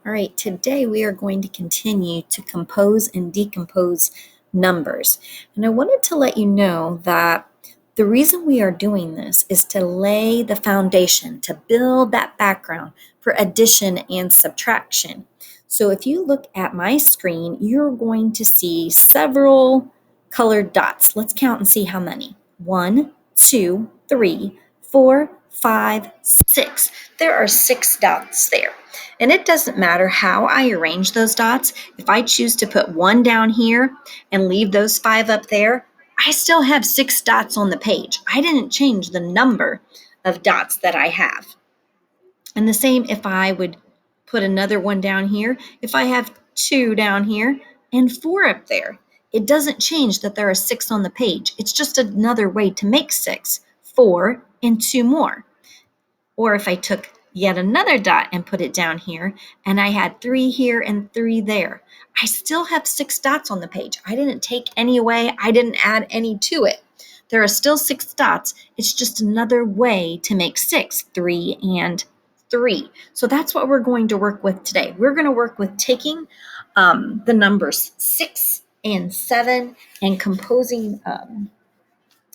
All right, today we are going to continue to compose and decompose numbers. And I wanted to let you know that the reason we are doing this is to lay the foundation, to build that background for addition and subtraction. So if you look at my screen, you're going to see several colored dots. Let's count and see how many. 1, 2, 3, 4, 5, 6. There are 6 dots there. And it doesn't matter how I arrange those dots. If I choose to put 1 down here and leave those 5 up there, I still have 6 dots on the page. I didn't change the number of dots that I have. And the same if I would put another one down here. If I have 2 down here and 4 up there, it doesn't change that there are 6 on the page. It's just another way to make 6, 4, and 2 more. Or if I took yet another dot and put it down here, and I had 3 here and 3 there, I still have 6 dots on the page. I didn't take any away. I didn't add any to it. There are still 6 dots. It's just another way to make 6, 3 and 3. So that's what we're going to work with today. We're going to work with taking the numbers 6 and 7 and composing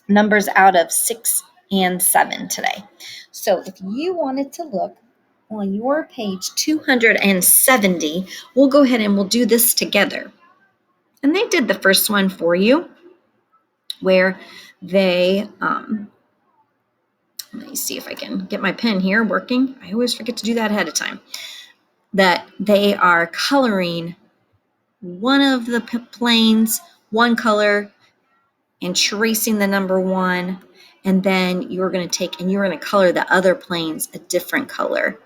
numbers out of 6 and 7 today. So if you wanted to look on your page 270, we'll go ahead and we'll do this together. And they did the first one for you where they, let me see if I can get my pen here working. I always forget to do that ahead of time. That they are coloring one of the planes, one color, and tracing the number 1, and then you're going to take and you're going to color the other planes a different color.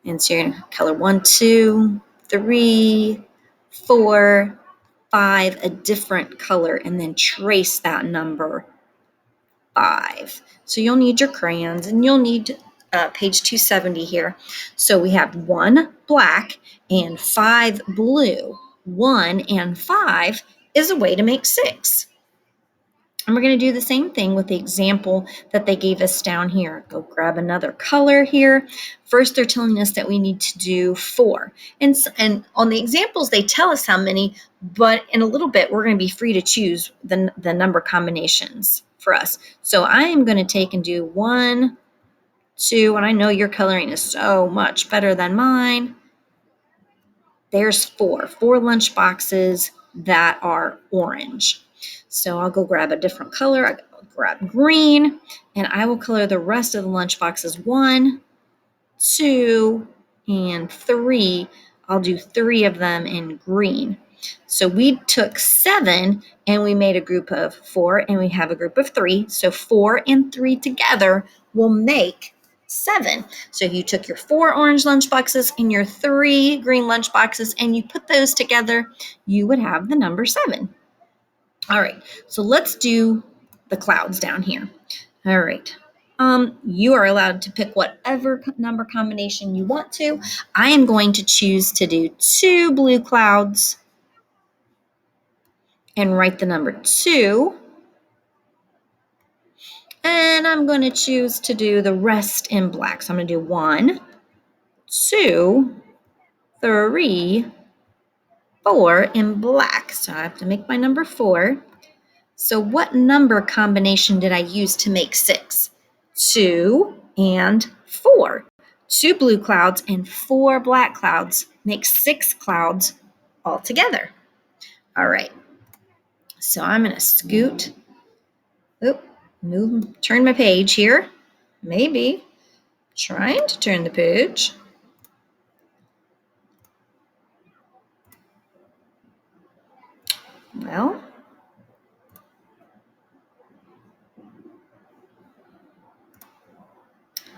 And so you're going to color 1, 2, 3, 4, 5, a different color, and then trace that number 5. So you'll need your crayons, and you'll need page 270 here. So we have 1 black and 5 blue. 1 and 5 is a way to make 6. And we're going to do the same thing with the example that they gave us down here. Go grab another color here. First, they're telling us that we need to do 4. And on the examples, they tell us how many, but in a little bit, we're going to be free to choose the number combinations for us. So I am going to take and do 1, 2, and I know your coloring is so much better than mine. There's 4 lunch boxes that are orange. So I'll go grab a different color. I'll grab green, and I will color the rest of the lunch boxes 1, 2, and 3. I'll do 3 of them in green. So we took 7 and we made a group of 4, and we have a group of 3. So 4 and 3 together will make 7. So if you took your 4 orange lunch boxes and your 3 green lunch boxes and you put those together, you would have the number 7. All right, so let's do the clouds down here. All right. You are allowed to pick whatever number combination you want to. I am going to choose to do 2 blue clouds and write the number 2. And I'm going to choose to do the rest in black. So I'm going to do 1, 2, 3, 4 in black. So I have to make my number 4. So what number combination did I use to make 6? 2 and 4. 2 blue clouds and 4 black clouds make 6 clouds all together. All right. So I'm going to scoot. Turn my page here. Maybe. Trying to turn the page. Well,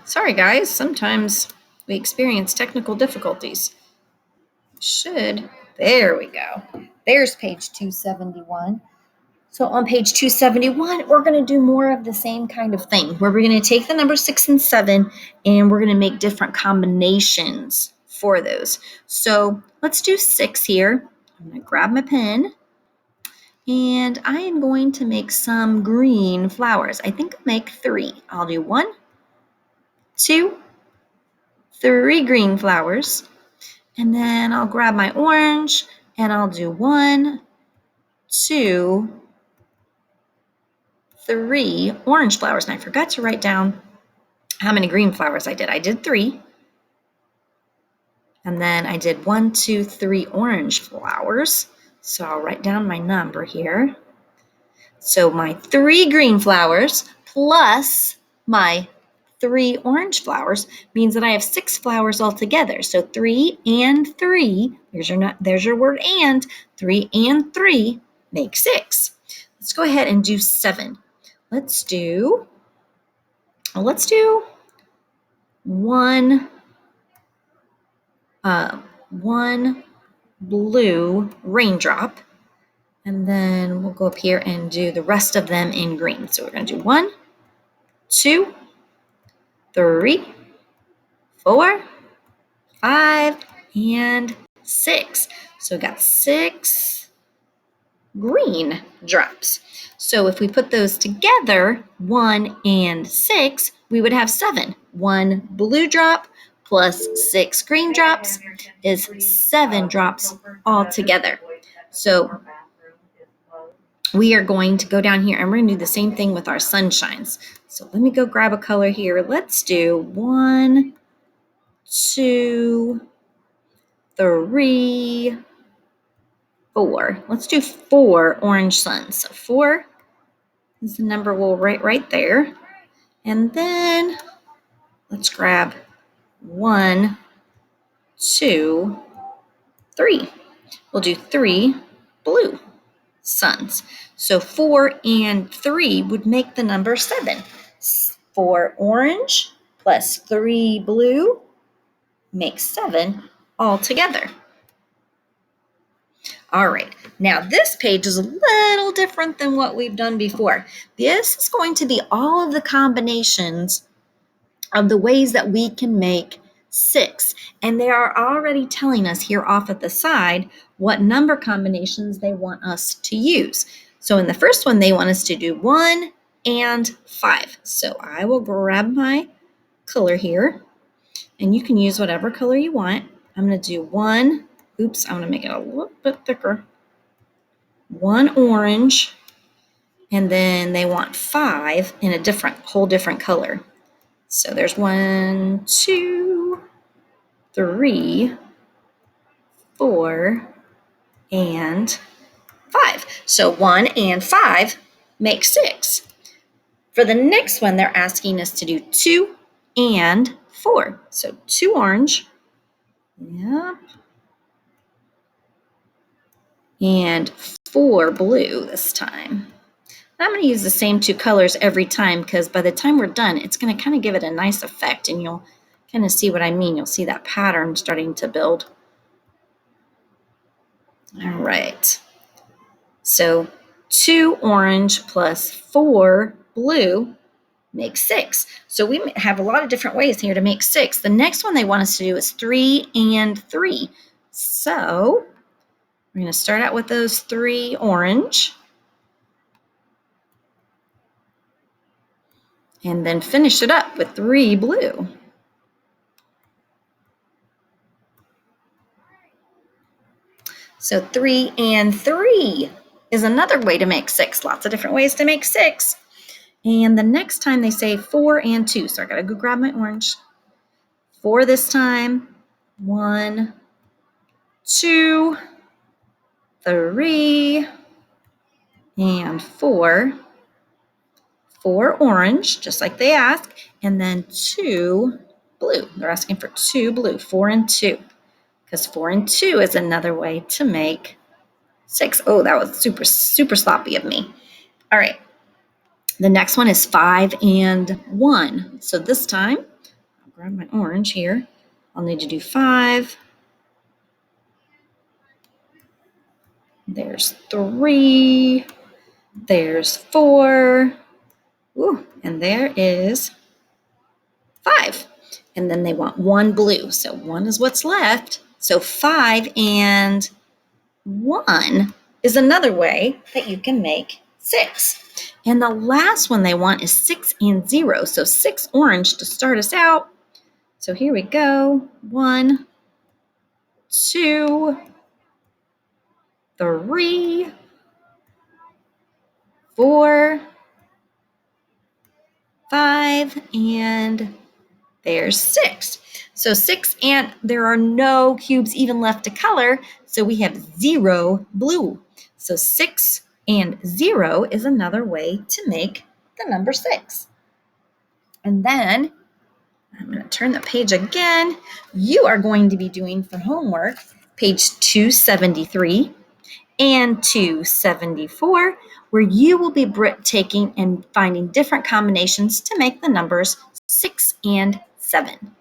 sorry guys, sometimes we experience technical difficulties. There we go. There's page 271. So on page 271, we're going to do more of the same kind of thing, where we're going to take the number 6 and 7, and we're going to make different combinations for those. So let's do 6 here. I'm going to grab my pen, and I am going to make some green flowers. I think I'll make 3. I'll do 1, 2, 3 green flowers. And then I'll grab my orange and I'll do 1, 2, 3 orange flowers. And I forgot to write down how many green flowers I did. I did 3. And then I did 1, 2, 3 orange flowers. So I'll write down my number here. So my 3 green flowers plus my 3 orange flowers means that I have 6 flowers altogether. So 3 and 3, there's your word and, 3 and 3 make 6. Let's go ahead and do 7. Let's do one blue raindrop, and then we'll go up here and do the rest of them in green. So we're going to do 1, 2, 3, 4, 5, and 6. So we got 6 green drops. So if we put those together, 1 and 6, we would have 7. 1 blue drop plus 6 green drops is 7 drops altogether. So we are going to go down here and we're going to do the same thing with our sunshines. So let me go grab a color here. Let's do 1, 2, 3, 4. Let's do 4 orange suns. So 4 is the number we'll write right there. And then let's grab 1, 2, 3. We'll do 3 blue suns. So 4 and 3 would make the number 7. 4 orange plus 3 blue makes 7 altogether. All right, now this page is a little different than what we've done before. This is going to be all of the combinations of the ways that we can make 6. And they are already telling us here off at the side what number combinations they want us to use. So in the first one, they want us to do 1 and 5. So I will grab my color here, and you can use whatever color you want. I'm going to do 1. Oops, I want to make it a little bit thicker. 1 orange, and then they want 5 in a whole different color. So there's 1, 2, 3, 4, and 5. So 1 and 5 make 6. For the next one, they're asking us to do 2 and 4. So 2 orange. Yep. And 4 blue this time. I'm going to use the same 2 colors every time because by the time we're done, it's going to kind of give it a nice effect, and you'll kind of see what I mean. You'll see that pattern starting to build. All right. So 2 orange plus 4 blue makes 6. So we have a lot of different ways here to make 6. The next one they want us to do is 3 and 3. So we're going to start out with those 3 orange. And then finish it up with 3 blue. So 3 and 3 is another way to make 6. Lots of different ways to make 6. And the next time they say 4 and 2. So I got to go grab my orange. 4 this time. 1, 2, 3, and 4. 4 orange, just like they ask, and then 2 blue. They're asking for 2 blue, 4 and 2, because 4 and 2 is another way to make 6. Oh, that was super, super sloppy of me. All right. The next one is 5 and 1. So this time, I'll grab my orange here. I'll need to do 5. There's 3. There's 4. Ooh, and there is 5. And then they want 1 blue. So 1 is what's left. So 5 and 1 is another way that you can make 6. And the last one they want is 6 and 0. So 6 orange to start us out. So here we go. 1, 2, 3, 4, 5, and there's 6. So 6, and there are no cubes even left to color, so we have 0 blue. So 6 and 0 is another way to make the number 6. And then I'm going to turn the page again. You are going to be doing for homework page 273 and 274, where you will be taking and finding different combinations to make the numbers 6 and 7.